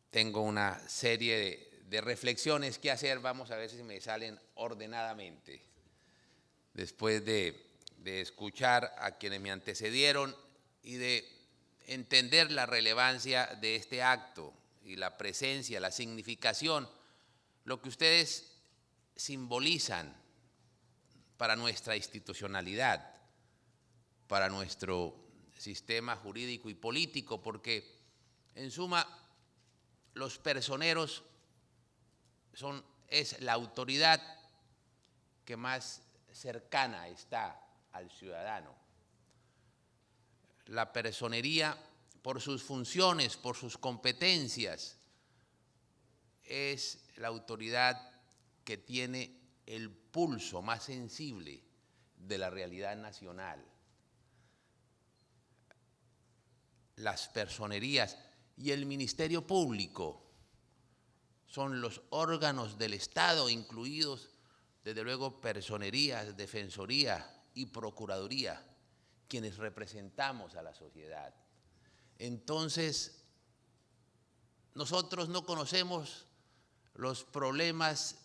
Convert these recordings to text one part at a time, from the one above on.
tengo una serie de reflexiones que hacer. Vamos a ver si me salen ordenadamente. Después de escuchar a quienes me antecedieron y de entender la relevancia de este acto y la presencia, la significación, lo que ustedes simbolizan para nuestra institucionalidad, para nuestro sistema jurídico y político, porque en suma los personeros es la autoridad que más cercana está al ciudadano. La personería, por sus funciones, por sus competencias, es la autoridad que tiene el pulso más sensible de la realidad nacional. Las personerías y el Ministerio Público son los órganos del Estado, incluidos, desde luego, personerías, defensoría y procuraduría, quienes representamos a la sociedad. Entonces, nosotros no conocemos los problemas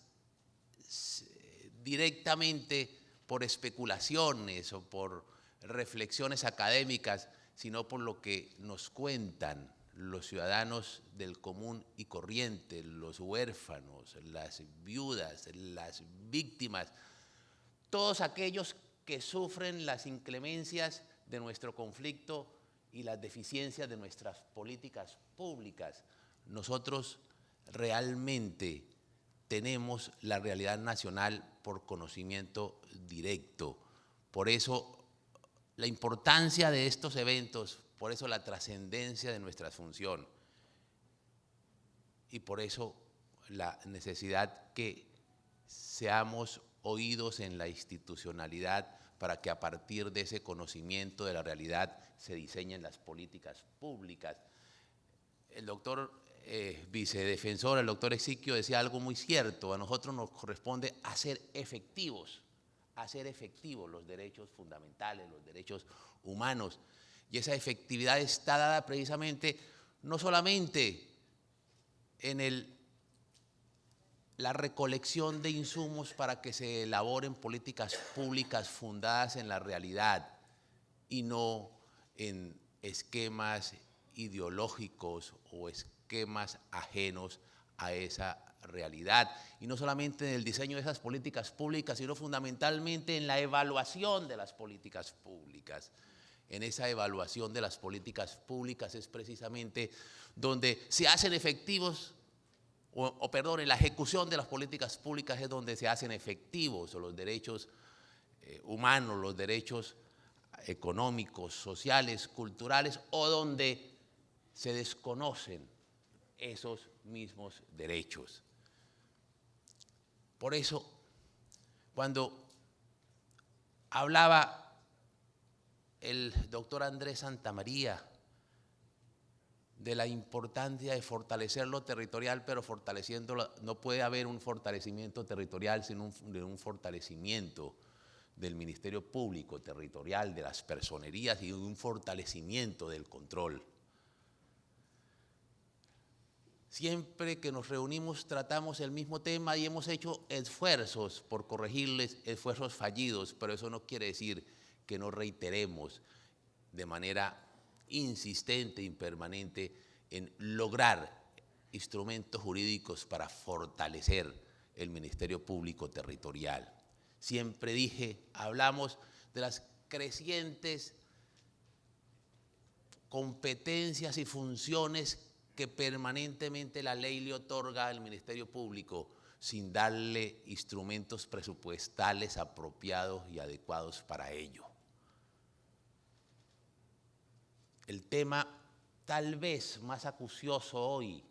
directamente por especulaciones o por reflexiones académicas, sino por lo que nos cuentan los ciudadanos del común y corriente, los huérfanos, las viudas, las víctimas, todos aquellos que sufren las inclemencias de nuestro conflicto y las deficiencias de nuestras políticas públicas. Nosotros realmente tenemos la realidad nacional por conocimiento directo. Por eso la importancia de estos eventos, por eso la trascendencia de nuestra función y por eso la necesidad que seamos oídos en la institucionalidad para que a partir de ese conocimiento de la realidad se diseñen las políticas públicas. El doctor vicedefensor, el doctor Ezequiel, decía algo muy cierto: a nosotros nos corresponde hacer efectivos los derechos fundamentales, los derechos humanos, y esa efectividad está dada precisamente no solamente en la recolección de insumos para que se elaboren políticas públicas fundadas en la realidad y no en esquemas ideológicos o esquemas ajenos a esa realidad, y no solamente en el diseño de esas políticas públicas, sino fundamentalmente en la evaluación de las políticas públicas. En esa evaluación de las políticas públicas es precisamente donde se hacen efectivos, perdón, en la ejecución de las políticas públicas es donde se hacen efectivos los derechos humanos, los derechos económicos, sociales, culturales, o donde se desconocen esos mismos derechos. Por eso, cuando hablaba el doctor Andrés Santamaría de la importancia de fortalecer lo territorial, pero fortaleciéndolo, no puede haber un fortalecimiento territorial sin un fortalecimiento del Ministerio Público Territorial, de las personerías y un fortalecimiento del control. Siempre que nos reunimos tratamos el mismo tema y hemos hecho esfuerzos por corregirles, esfuerzos fallidos, pero eso no quiere decir que no reiteremos de manera insistente y permanente en lograr instrumentos jurídicos para fortalecer el Ministerio Público Territorial. Siempre dije, hablamos de las crecientes competencias y funciones que permanentemente la ley le otorga al Ministerio Público sin darle instrumentos presupuestales apropiados y adecuados para ello. El tema tal vez más acucioso hoy,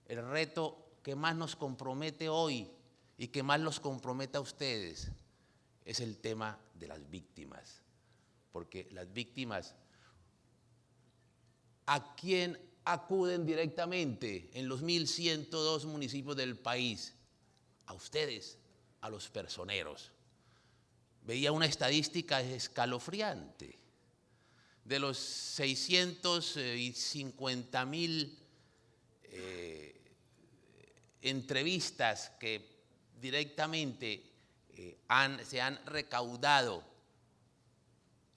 el reto que más nos compromete hoy y que más los compromete a ustedes, es el tema de las víctimas. Porque las víctimas, ¿a quién acuden directamente en los 1.102 municipios del país? A ustedes, a los personeros. Veía una estadística escalofriante. De los 650.000 entrevistas que directamente se han recaudado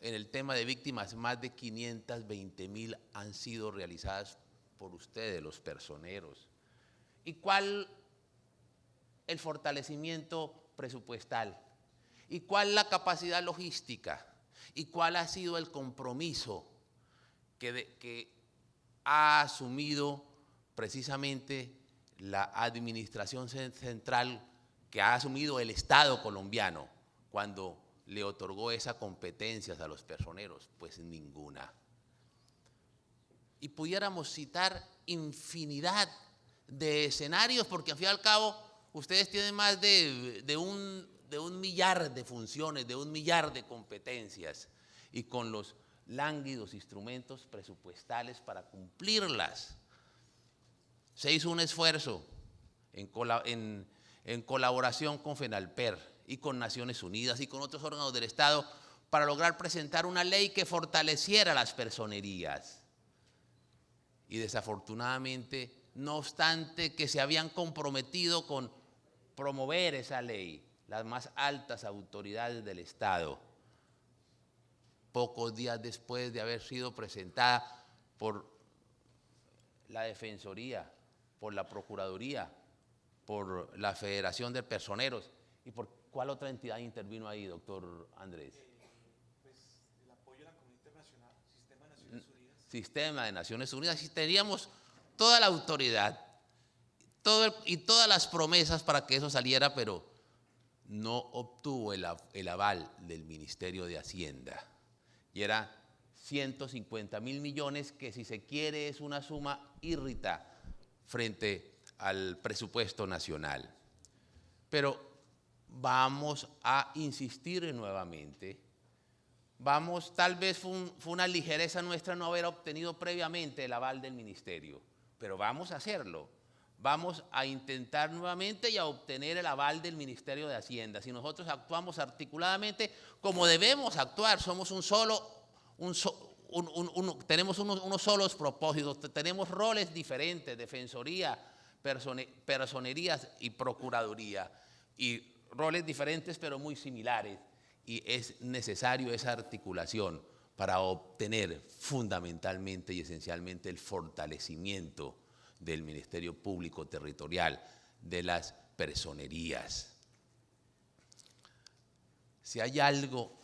en el tema de víctimas, más de 520.000 han sido realizadas por ustedes, los personeros. ¿Y cuál el fortalecimiento presupuestal? ¿Y cuál la capacidad logística? ¿Y cuál ha sido el compromiso que ha asumido precisamente la administración central, que ha asumido el Estado colombiano cuando le otorgó esas competencias a los personeros? Pues ninguna. Y pudiéramos citar infinidad de escenarios, porque al fin y al cabo ustedes tienen más de un millar de funciones, de 1 millar de competencias, y con los lánguidos instrumentos presupuestales para cumplirlas. Se hizo un esfuerzo en colaboración con FENALPER y con Naciones Unidas y con otros órganos del Estado para lograr presentar una ley que fortaleciera las personerías. Y desafortunadamente, no obstante que se habían comprometido con promover esa ley, las más altas autoridades del Estado, pocos días después de haber sido presentada por la Defensoría, por la Procuraduría, por la Federación de Personeros, ¿y por cuál otra entidad intervino ahí, doctor Andrés? Pues el apoyo a la comunidad internacional, Sistema de Naciones Unidas. Sistema de Naciones Unidas, y teníamos toda la autoridad y todas las promesas para que eso saliera, pero no obtuvo el aval del Ministerio de Hacienda. Y era 150.000 millones, que si se quiere es una suma írrita frente al presupuesto nacional. Pero vamos a insistir nuevamente. Tal vez fue una ligereza nuestra no haber obtenido previamente el aval del ministerio, pero vamos a hacerlo. Vamos a intentar nuevamente y a obtener el aval del Ministerio de Hacienda. Si nosotros actuamos articuladamente como debemos actuar, somos tenemos unos solos propósitos, tenemos roles diferentes: defensoría, personerías y procuraduría, y roles diferentes pero muy similares, y es necesario esa articulación para obtener fundamentalmente y esencialmente el fortalecimiento del Ministerio Público Territorial, de las personerías. Si hay algo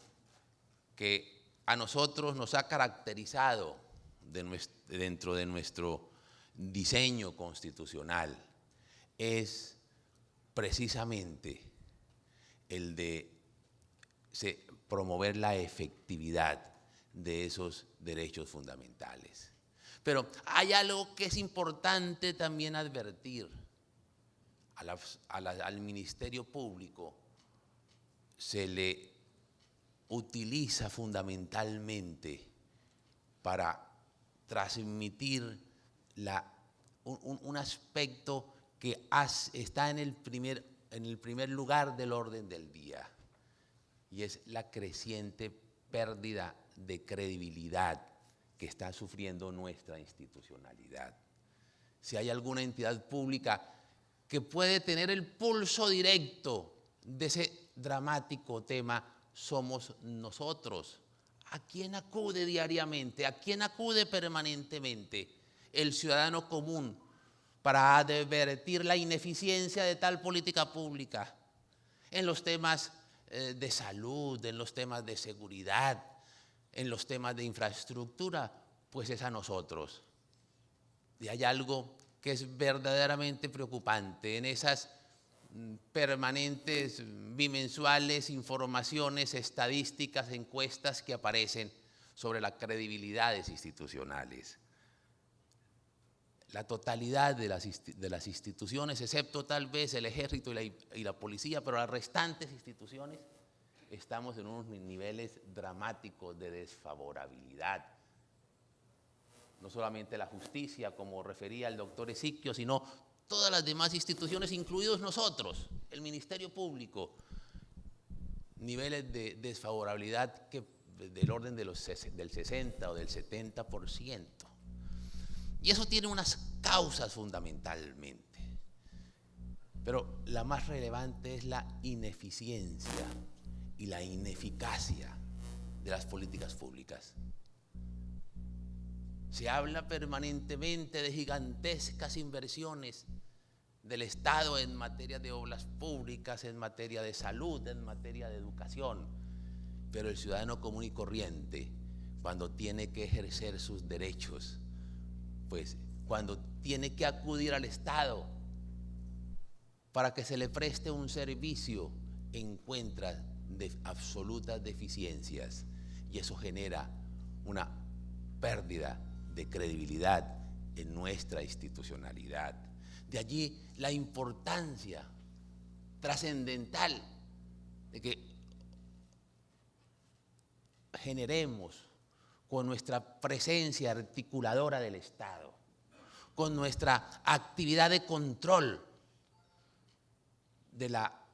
que a nosotros nos ha caracterizado dentro de nuestro diseño constitucional, es precisamente el de promover la efectividad de esos derechos fundamentales. Pero hay algo que es importante también advertir. Al Ministerio Público se le utiliza fundamentalmente para transmitir un aspecto que está en el primer lugar del orden del día, y es la creciente pérdida de credibilidad que está sufriendo nuestra institucionalidad. Si hay alguna entidad pública que puede tener el pulso directo de ese dramático tema, somos nosotros. ¿A quién acude diariamente? ¿A quién acude permanentemente el ciudadano común para advertir la ineficiencia de tal política pública? En los temas de salud, en los temas de seguridad, en los temas de infraestructura, pues es a nosotros. Y hay algo que es verdaderamente preocupante en esas permanentes, bimensuales informaciones, estadísticas, encuestas que aparecen sobre las credibilidades institucionales. La totalidad de las instituciones, excepto tal vez el Ejército y la Policía, pero las restantes instituciones, estamos en unos niveles dramáticos de desfavorabilidad. No solamente la justicia, como refería el doctor Ezequiel, sino todas las demás instituciones, incluidos nosotros, el Ministerio Público, niveles de desfavorabilidad del orden del 60 o del 70%. Y eso tiene unas causas fundamentalmente. Pero la más relevante es la ineficiencia y la ineficacia de las políticas públicas. Se habla permanentemente de gigantescas inversiones del Estado en materia de obras públicas, en materia de salud, en materia de educación, pero el ciudadano común y corriente, cuando tiene que ejercer sus derechos, pues cuando tiene que acudir al Estado para que se le preste un servicio, encuentra absolutas deficiencias, y eso genera una pérdida de credibilidad en nuestra institucionalidad. De allí la importancia trascendental de que generemos con nuestra presencia articuladora del Estado, con nuestra actividad de control de la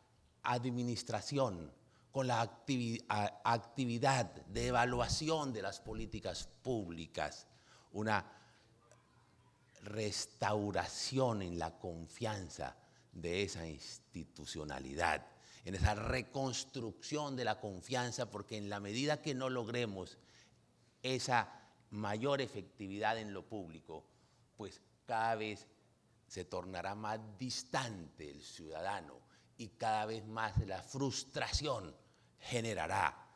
administración, con la actividad de evaluación de las políticas públicas, una restauración en la confianza de esa institucionalidad, en esa reconstrucción de la confianza, porque en la medida que no logremos esa mayor efectividad en lo público, pues cada vez se tornará más distante el ciudadano y cada vez más la frustración generará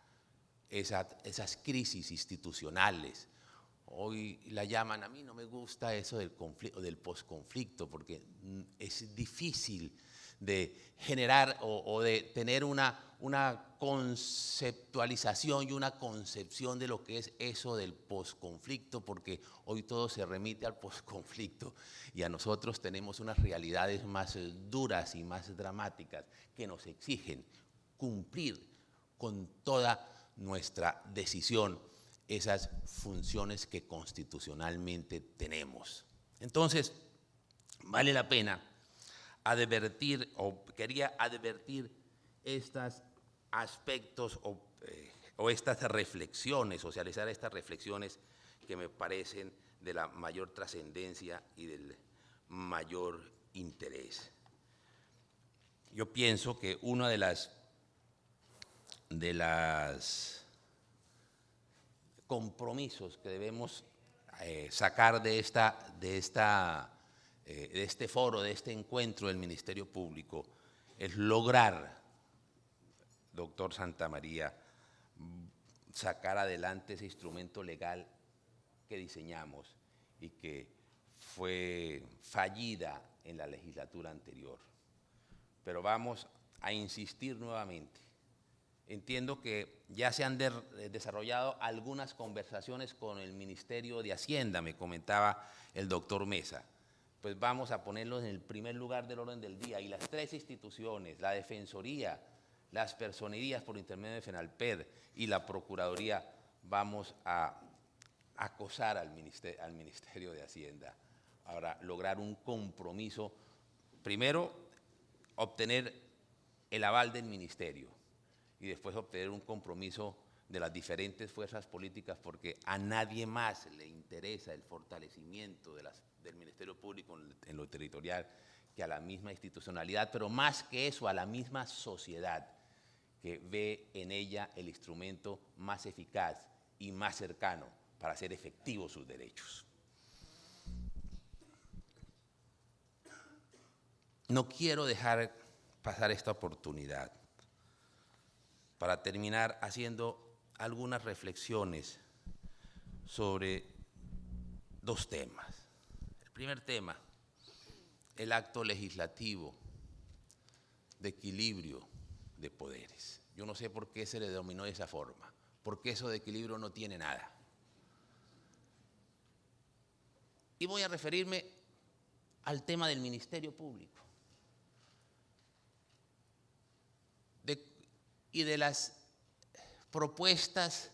esas crisis institucionales. Hoy la llaman, a mí no me gusta eso del conflicto, del posconflicto, porque es difícil de generar o de tener una conceptualización y una concepción de lo que es eso del posconflicto, porque hoy todo se remite al posconflicto y a nosotros tenemos unas realidades más duras y más dramáticas que nos exigen cumplir con toda nuestra decisión esas funciones que constitucionalmente tenemos. Entonces, vale la pena advertir, o quería advertir estos aspectos o estas reflexiones, socializar estas reflexiones que me parecen de la mayor trascendencia y del mayor interés. Yo pienso que una de las compromisos que debemos sacar de este foro, de este encuentro del Ministerio Público, es lograr, doctor Santamaría, sacar adelante ese instrumento legal que diseñamos y que fue fallida en la legislatura anterior. Pero vamos a insistir nuevamente. Entiendo que ya se han desarrollado algunas conversaciones con el Ministerio de Hacienda, me comentaba el doctor Mesa. Pues vamos a ponerlos en el primer lugar del orden del día, y las tres instituciones, la Defensoría, las personerías por intermedio de FENALPED y la Procuraduría, vamos a acosar al Ministerio de Hacienda. Ahora, lograr un compromiso, primero obtener el aval del Ministerio y después obtener un compromiso de las diferentes fuerzas políticas, porque a nadie más le interesa el fortalecimiento del Ministerio Público en lo territorial que a la misma institucionalidad, pero más que eso, a la misma sociedad que ve en ella el instrumento más eficaz y más cercano para hacer efectivos sus derechos. No quiero dejar pasar esta oportunidad para terminar haciendo algunas reflexiones sobre dos temas. El primer tema, el acto legislativo de equilibrio de poderes. Yo no sé por qué se le denominó de esa forma, porque eso de equilibrio no tiene nada. Y voy a referirme al tema del Ministerio Público y de las propuestas,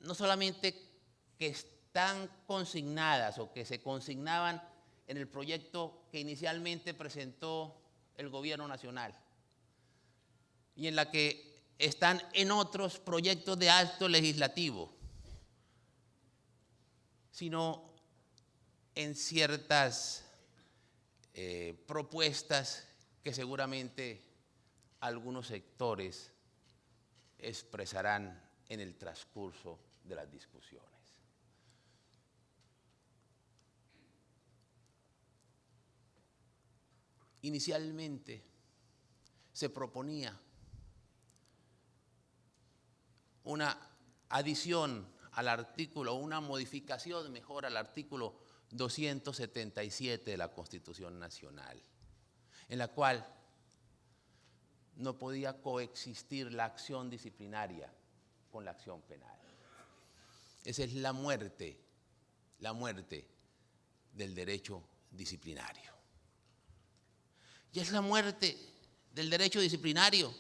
no solamente que están consignadas o que se consignaban en el proyecto que inicialmente presentó el Gobierno Nacional y en la que están en otros proyectos de acto legislativo, sino en ciertas propuestas que seguramente algunos sectores expresarán en el transcurso de las discusiones. Inicialmente se proponía una adición al artículo, una modificación mejor al artículo 277 de la Constitución Nacional, en la cual no podía coexistir la acción disciplinaria con la acción penal. Esa es la muerte del derecho disciplinario. Y es la muerte del derecho disciplinario,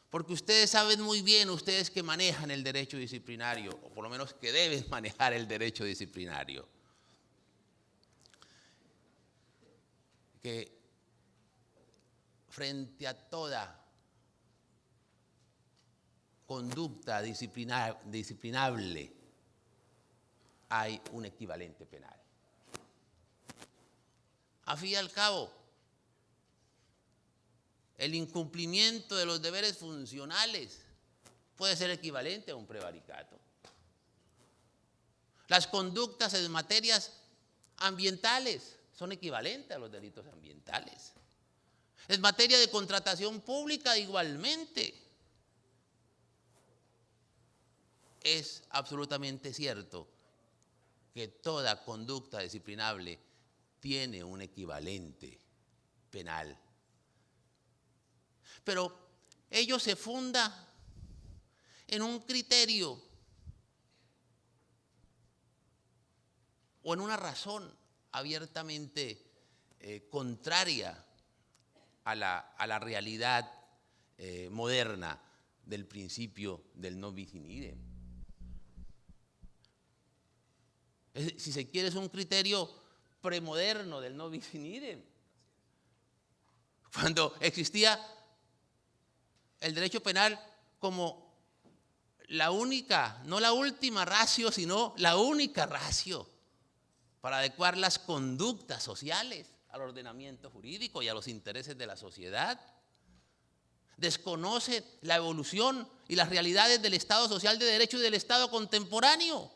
porque ustedes saben muy bien, ustedes que manejan el derecho disciplinario, o por lo menos que deben manejar el derecho disciplinario, que frente a toda conducta disciplinable hay un equivalente penal. A fin y al cabo, el incumplimiento de los deberes funcionales puede ser equivalente a un prevaricato. Las conductas en materias ambientales son equivalentes a los delitos ambientales. En materia de contratación pública igualmente. Es absolutamente cierto que toda conducta disciplinable tiene un equivalente penal. Pero ello se funda en un criterio o en una razón abiertamente contraria a la realidad moderna del principio del non bis in idem. Si se quiere, es un criterio premoderno del non bis in idem. Cuando existía el derecho penal como la única, no la última ratio, sino la única ratio para adecuar las conductas sociales al ordenamiento jurídico y a los intereses de la sociedad. Desconoce la evolución y las realidades del Estado social de derecho y del Estado contemporáneo.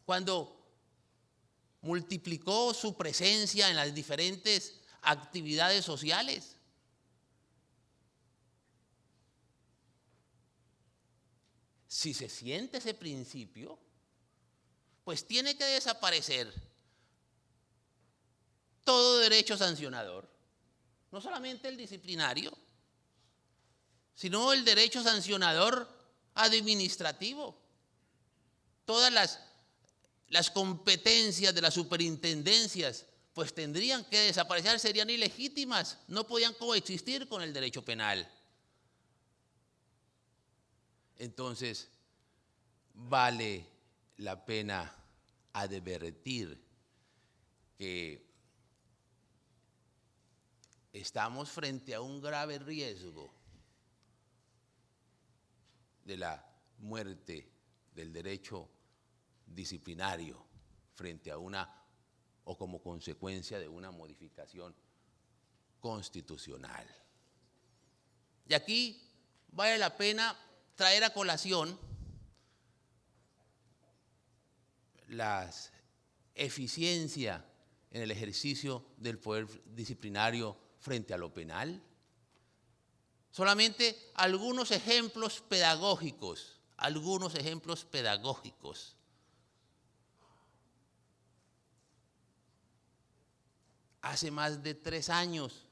Cuando multiplicó su presencia en las diferentes actividades sociales. Si se siente ese principio, pues tiene que desaparecer todo derecho sancionador, no solamente el disciplinario, sino el derecho sancionador administrativo. Todas las competencias de las superintendencias pues tendrían que desaparecer, serían ilegítimas, no podían coexistir con el derecho penal. Entonces, vale la pena advertir que estamos frente a un grave riesgo de la muerte del derecho disciplinario frente a una o como consecuencia de una modificación constitucional. Y aquí vale la pena traer a colación la eficiencia en el ejercicio del poder disciplinario frente a lo penal. Solamente algunos ejemplos pedagógicos. Hace más de 3 años,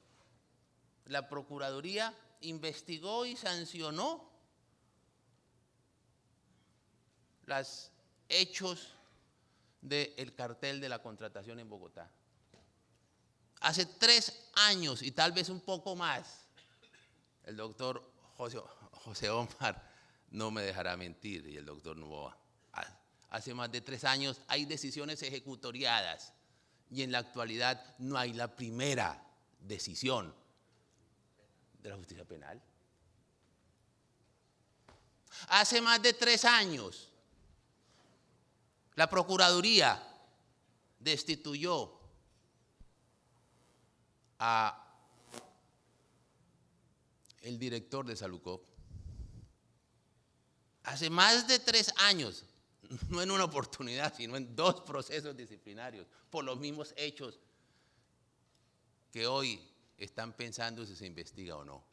la Procuraduría investigó y sancionó los hechos del cartel de la contratación en Bogotá. Hace 3 años y tal vez un poco más, el doctor José Omar no me dejará mentir, y el doctor Novoa. Hace más de 3 años hay decisiones ejecutoriadas y en la actualidad no hay la primera decisión de la justicia penal. Hace más de 3 años, la Procuraduría destituyó a el director de Salucop hace más de 3 años, no en una oportunidad, sino en 2 procesos disciplinarios, por los mismos hechos que hoy están pensando si se investiga o no.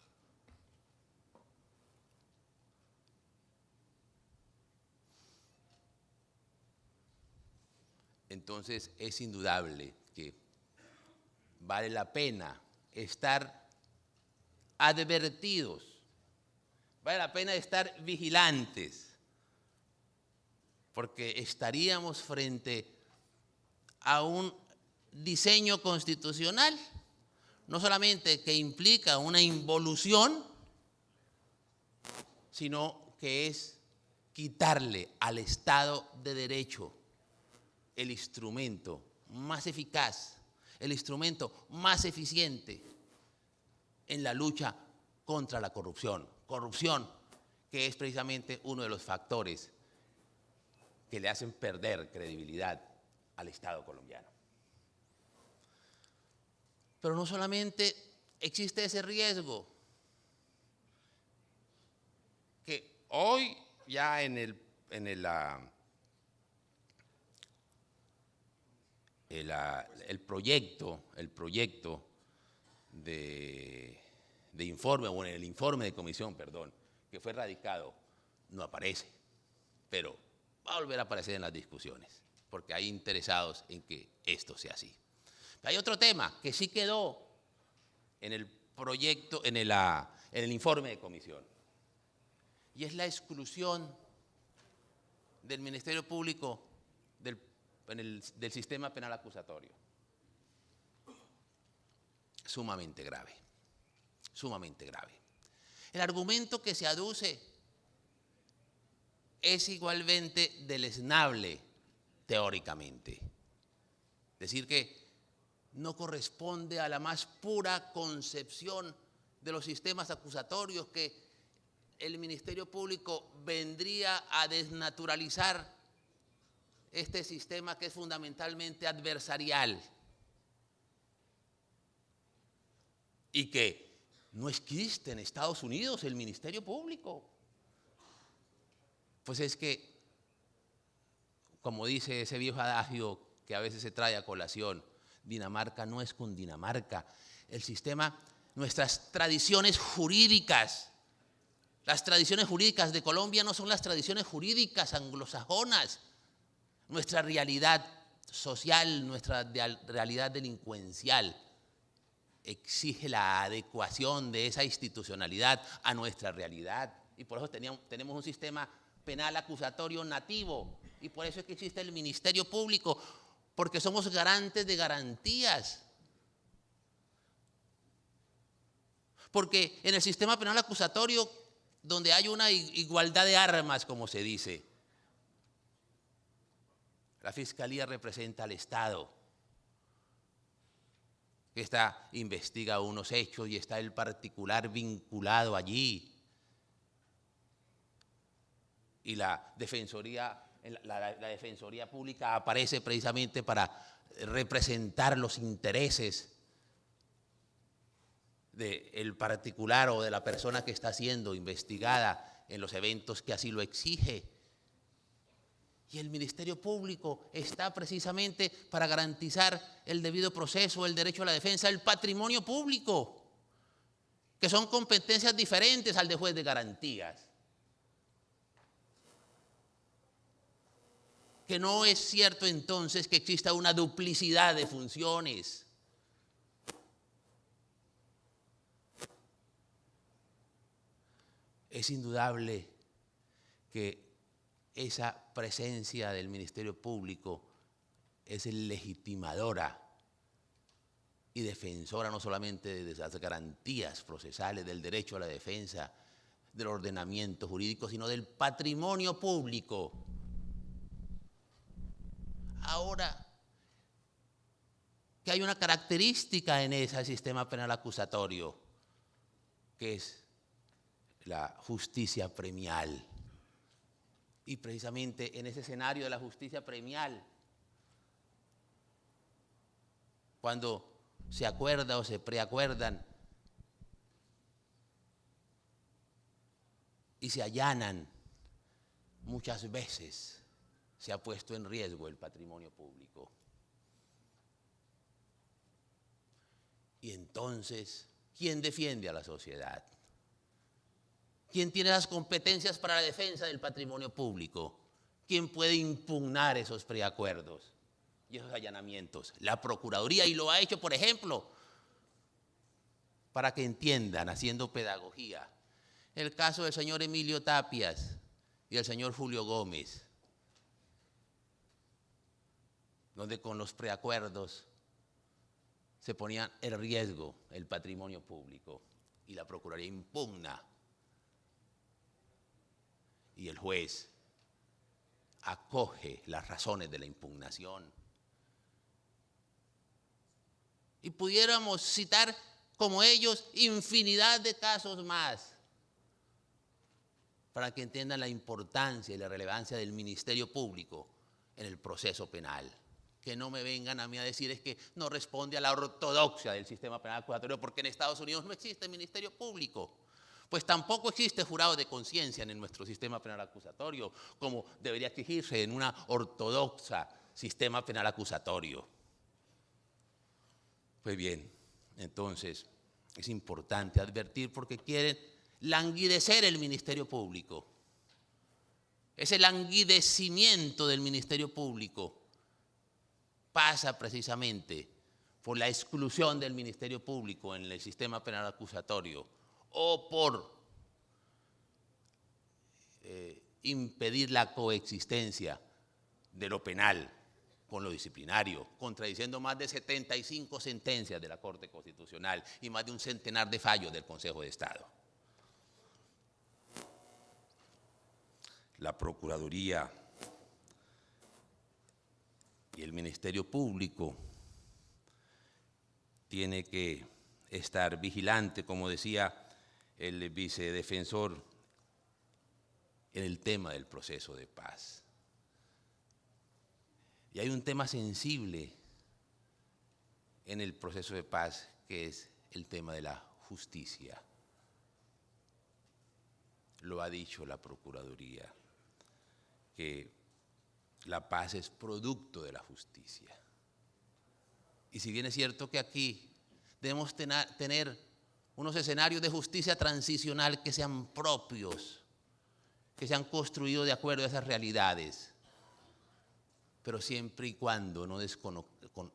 Entonces es indudable que vale la pena estar advertidos, vale la pena estar vigilantes, porque estaríamos frente a un diseño constitucional, no solamente que implica una involución, sino que es quitarle al Estado de Derecho el instrumento más eficaz, el instrumento más eficiente en la lucha contra la corrupción. Corrupción que es precisamente uno de los factores que le hacen perder credibilidad al Estado colombiano. Pero no solamente existe ese riesgo, que hoy ya en el proyecto de informe, o en el informe de comisión, perdón, que fue radicado, no aparece, pero va a volver a aparecer en las discusiones, porque hay interesados en que esto sea así. Hay otro tema que sí quedó en el proyecto, en el informe de comisión, y es la exclusión del Ministerio Público del sistema penal acusatorio. Sumamente grave, sumamente grave. El argumento que se aduce es igualmente deleznable teóricamente. Decir que no corresponde a la más pura concepción de los sistemas acusatorios, que el Ministerio Público vendría a desnaturalizar este sistema que es fundamentalmente adversarial y que no existe en Estados Unidos el Ministerio Público. Pues es que, como dice ese viejo adagio que a veces se trae a colación, Dinamarca no es Cundinamarca. El sistema, nuestras tradiciones jurídicas, las tradiciones jurídicas de Colombia no son las tradiciones jurídicas anglosajonas. Nuestra realidad social, nuestra realidad delincuencial exige la adecuación de esa institucionalidad a nuestra realidad. Y por eso tenemos un sistema penal acusatorio nativo. Y por eso es que existe el Ministerio Público, porque somos garantes de garantías. Porque en el sistema penal acusatorio, donde hay una igualdad de armas, como se dice, la Fiscalía representa al Estado. Esta investiga unos hechos y está el particular vinculado allí. Y la Defensoría Pública aparece precisamente para representar los intereses del particular o de la persona que está siendo investigada en los eventos que así lo exige. Y el Ministerio Público está precisamente para garantizar el debido proceso, el derecho a la defensa, el patrimonio público, que son competencias diferentes al de juez de garantías. Que no es cierto entonces que exista una duplicidad de funciones. Es indudable que esa presencia del Ministerio Público es legitimadora y defensora no solamente de las garantías procesales, del derecho a la defensa, del ordenamiento jurídico, sino del patrimonio público. Ahora, que hay una característica en ese sistema penal acusatorio, que es la justicia premial. Y precisamente en ese escenario de la justicia premial cuando se acuerda o se preacuerdan y se allanan, muchas veces se ha puesto en riesgo el patrimonio público. Y entonces, ¿quién defiende a la sociedad? ¿Quién tiene las competencias para la defensa del patrimonio público? ¿Quién puede impugnar esos preacuerdos y esos allanamientos? La Procuraduría, y lo ha hecho, por ejemplo, para que entiendan, haciendo pedagogía, el caso del señor Emilio Tapias y el señor Julio Gómez, donde con los preacuerdos se ponía en riesgo el patrimonio público y la Procuraduría impugna y el juez acoge las razones de la impugnación. Y pudiéramos citar como ellos infinidad de casos más para que entiendan la importancia y la relevancia del Ministerio Público en el proceso penal. Que no me vengan a mí a decir es que no responde a la ortodoxia del sistema penal acusatorio porque en Estados Unidos no existe Ministerio Público. Pues tampoco existe jurado de conciencia en nuestro sistema penal acusatorio, como debería exigirse en una ortodoxa sistema penal acusatorio. Pues bien, entonces es importante advertir porque quieren languidecer el Ministerio Público. Ese languidecimiento del Ministerio Público pasa precisamente por la exclusión del Ministerio Público en el sistema penal acusatorio o por impedir la coexistencia de lo penal con lo disciplinario, contradiciendo más de 75 sentencias de la Corte Constitucional y más de un centenar de fallos del Consejo de Estado. La Procuraduría y el Ministerio Público tiene que estar vigilante, como decía el vicedefensor, en el tema del proceso de paz. Y hay un tema sensible en el proceso de paz, que es el tema de la justicia. Lo ha dicho la Procuraduría, que la paz es producto de la justicia. Y si bien es cierto que aquí debemos tener unos escenarios de justicia transicional que sean propios, que sean construidos de acuerdo a esas realidades, pero siempre y cuando no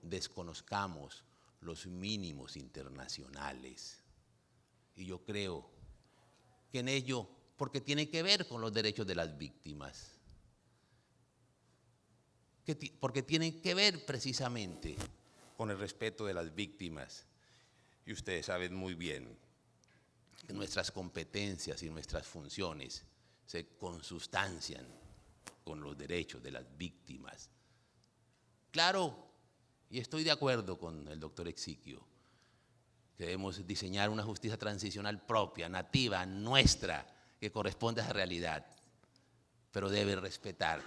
desconozcamos los mínimos internacionales. Y yo creo que en ello, porque tiene que ver con los derechos de las víctimas, porque tienen que ver precisamente con el respeto de las víctimas. Y ustedes saben muy bien que nuestras competencias y nuestras funciones se consustancian con los derechos de las víctimas. Claro, y estoy de acuerdo con el doctor Exiquio, que debemos diseñar una justicia transicional propia, nativa, nuestra, que corresponde a esa realidad, pero debe respetar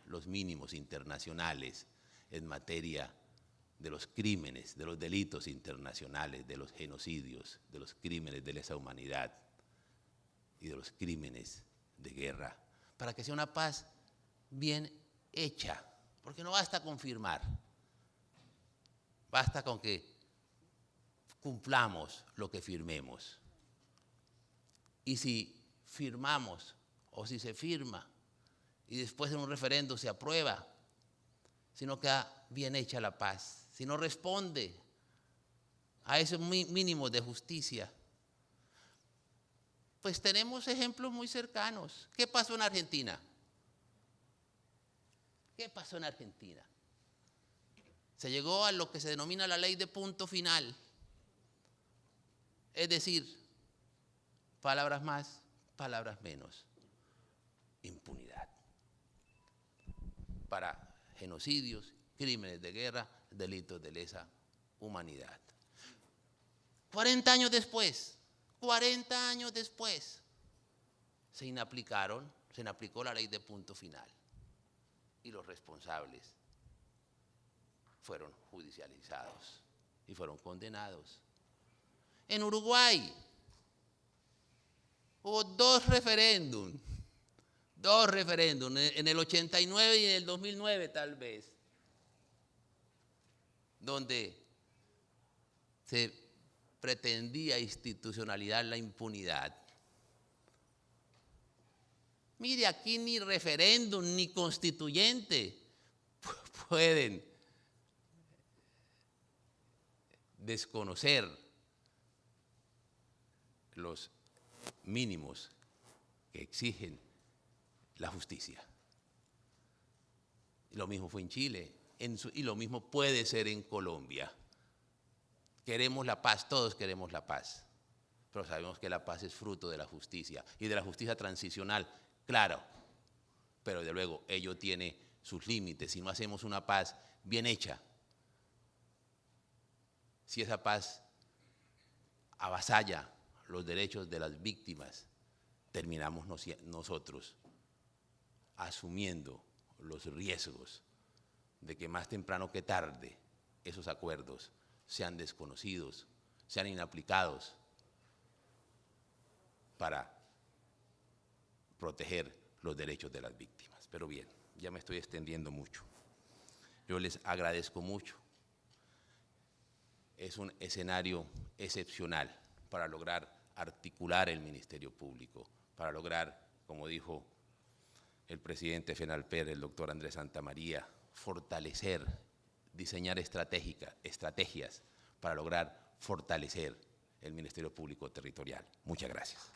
los mínimos internacionales en materia de los crímenes, de los delitos internacionales, de los genocidios, de los crímenes de lesa humanidad y de los crímenes de guerra, para que sea una paz bien hecha, porque no basta con firmar, basta con que cumplamos lo que firmemos. Y si firmamos o si se firma y después en un referendo se aprueba, si no queda bien hecha la paz, si no responde a esos mínimos de justicia, pues tenemos ejemplos muy cercanos. ¿Qué pasó en Argentina? ¿Qué pasó en Argentina? Se llegó a lo que se denomina la ley de punto final. Es decir, palabras más, palabras menos. Impunidad. Para genocidios, crímenes de guerra, delitos de lesa humanidad. 40 años después, se inaplicó la ley de punto final y los responsables fueron judicializados. y fueron condenados. En Uruguay hubo dos referéndums, en el 89 y en el 2009 tal vez, donde se pretendía institucionalizar la impunidad. Mire, aquí ni referéndum ni constituyente pueden desconocer los mínimos que exigen la justicia. Y lo mismo fue en Chile, y lo mismo puede ser en Colombia. Queremos la paz, todos queremos la paz, pero sabemos que la paz es fruto de la justicia, y de la justicia transicional, claro, pero de luego ello tiene sus límites. Si no hacemos una paz bien hecha, si esa paz avasalla los derechos de las víctimas, terminamos nosotros asumiendo los riesgos de que más temprano que tarde esos acuerdos sean desconocidos, sean inaplicados para proteger los derechos de las víctimas. Pero bien, ya me estoy extendiendo mucho. Yo les agradezco mucho. Es un escenario excepcional para lograr articular el Ministerio Público, para lograr, como dijo el presidente FENALPER, el doctor Andrés Santamaría, fortalecer, diseñar estrategias para lograr fortalecer el Ministerio Público Territorial. Muchas gracias.